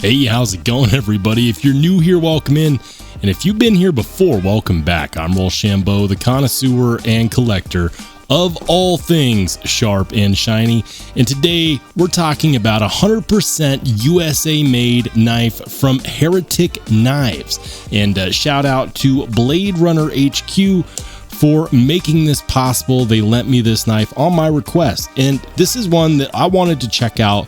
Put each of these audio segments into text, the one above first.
Hey, how's it going, everybody? If you're new here, welcome in. And if you've been here before, welcome back. I'm Rollshambo, the connoisseur and collector of all things sharp and shiny. And today we're talking about 100% USA made knife from Heretic Knives. And shout out to Blade Runner HQ for making this possible. They lent me this knife on my request. And this is one that I wanted to check out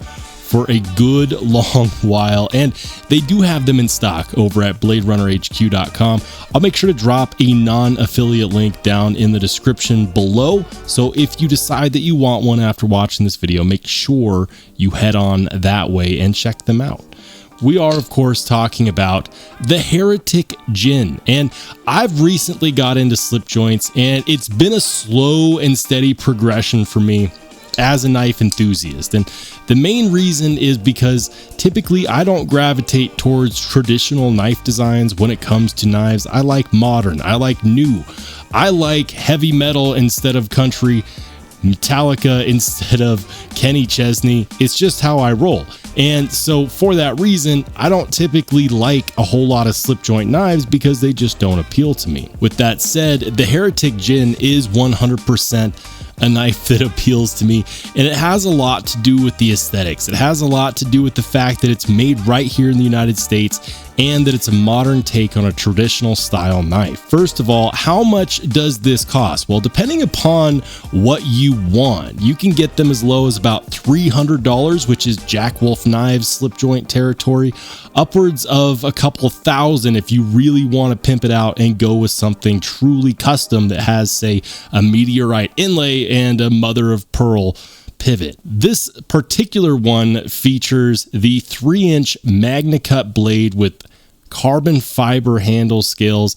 for a good long while, and they do have them in stock over at bladerunnerhq.com. I'll make sure to drop a non-affiliate link down in the description below, so if you decide that you want one after watching this video, make sure you head on that way and check them out. We are, of course, talking about the Heretic Jin, and I've recently got into slip joints, and it's been a slow and steady progression for me as a knife enthusiast. And the main reason is because typically I don't gravitate towards traditional knife designs when it comes to knives. I like modern, I like new, I like heavy metal instead of country, Metallica instead of Kenny Chesney. It's just how I roll. And so for that reason, I don't typically like a whole lot of slip joint knives because they just don't appeal to me. With that said, the Heretic Jin is 100% a knife that appeals to me, and it has a lot to do with the aesthetics. It has a lot to do with the fact that it's made right here in the United States and that it's a modern take on a traditional style knife. First of all, how much does this cost? Well, depending upon what you want, you can get them as low as about $300, which is Jack Wolf Knives slip joint territory, upwards of a couple thousand if you really want to pimp it out and go with something truly custom that has, say, a meteorite inlay and a mother of pearl pivot. This particular one features the 3-inch Magna Cut blade with carbon fiber handle scales,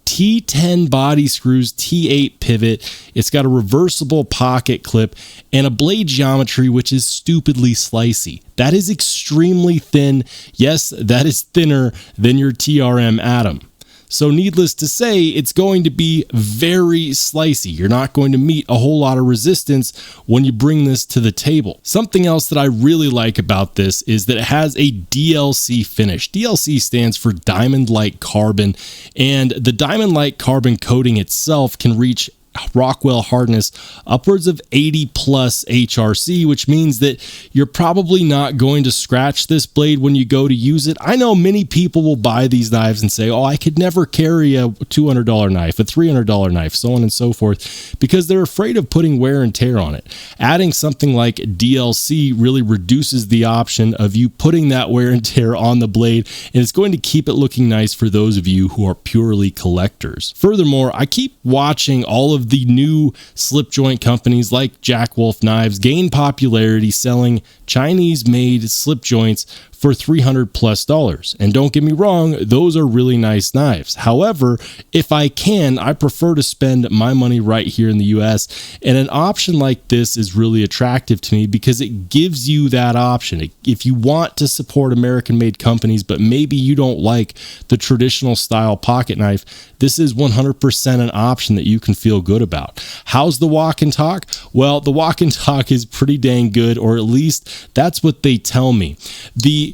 T10 body screws, T8 pivot. It's got a reversible pocket clip and a blade geometry which is stupidly slicey. That is extremely thin. Yes, that is thinner than your TRM Atom. So needless to say, it's going to be very slicey. You're not going to meet a whole lot of resistance when you bring this to the table. Something else that I really like about this is that it has a DLC finish. DLC stands for diamond-like carbon, and the diamond-like carbon coating itself can reach Rockwell hardness upwards of 80 plus HRC, which means that you're probably not going to scratch this blade when you go to use it. I know many people will buy these knives and say, oh, I could never carry a $200 knife, a $300 knife, so on and so forth, because they're afraid of putting wear and tear on it. Adding something like DLC really reduces the option of you putting that wear and tear on the blade, and it's going to keep it looking nice for those of you who are purely collectors. Furthermore, I keep watching all of the new slip joint companies like Jack Wolf Knives gain popularity selling Chinese-made slip joints for $300 plus. And don't get me wrong, those are really nice knives. However, if I can, I prefer to spend my money right here in the US, and an option like this is really attractive to me because it gives you that option. If you want to support American-made companies, but maybe you don't like the traditional style pocket knife, this is 100% an option that you can feel good about. How's the walk and talk? Well, the walk and talk is pretty dang good, or at least that's what they tell me. The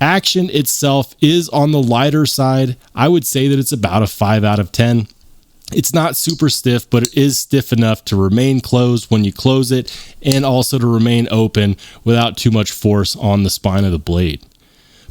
action itself is on the lighter side. I would say that it's about a 5 out of 10. It's not super stiff, but it is stiff enough to remain closed when you close it and also to remain open without too much force on the spine of the blade.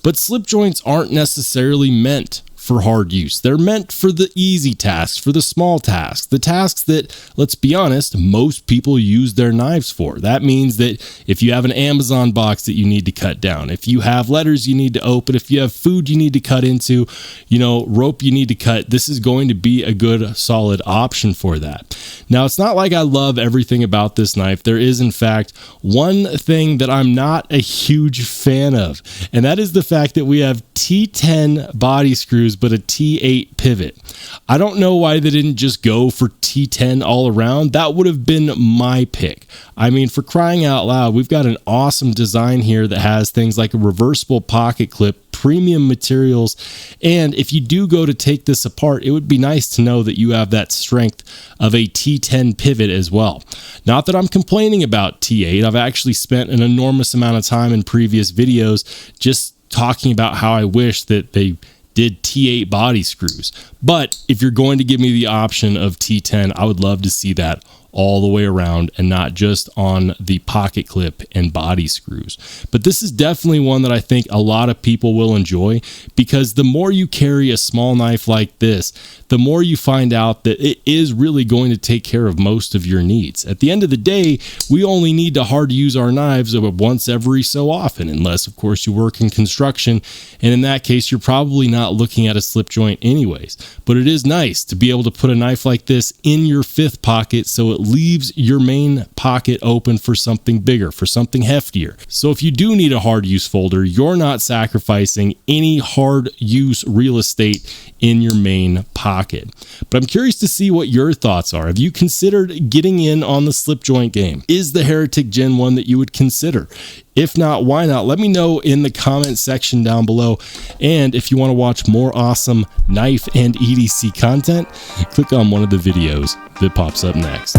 But slip joints aren't necessarily meant for hard use. They're meant for the easy tasks, for the small tasks, the tasks that, let's be honest, most people use their knives for. That means that if you have an Amazon box that you need to cut down, if you have letters you need to open, if you have food you need to cut into, rope you need to cut, this is going to be a good solid option for that. Now, it's not like I love everything about this knife. There is, in fact, one thing that I'm not a huge fan of, and that is the fact that we have T10 body screws but a T8 pivot. I don't know why they didn't just go for T10 all around. That would have been my pick. I mean, for crying out loud, we've got an awesome design here that has things like a reversible pocket clip, premium materials, and if you do go to take this apart, it would be nice to know that you have that strength of a T10 pivot as well. Not that I'm complaining about T8. I've actually spent an enormous amount of time in previous videos just talking about how I wish that they did T8 body screws. But if you're going to give me the option of T10, I would love to see that all the way around and not just on the pocket clip and body screws. But this is definitely one that I think a lot of people will enjoy, because the more you carry a small knife like this, the more you find out that it is really going to take care of most of your needs. At the end of the day, we only need to hard use our knives once every so often, unless of course you work in construction, and in that case you're probably not looking at a slip joint anyways. But it is nice to be able to put a knife like this in your fifth pocket, so it leaves your main pocket open for something bigger, for something heftier. So if you do need a hard use folder, you're not sacrificing any hard use real estate in your main pocket. But I'm curious to see what your thoughts are. Have you considered getting in on the slip joint game? Is the Heretic Jin one that you would consider? If not, why not? Let me know in the comment section down below. And if you want to watch more awesome knife and EDC content, click on one of the videos that pops up next.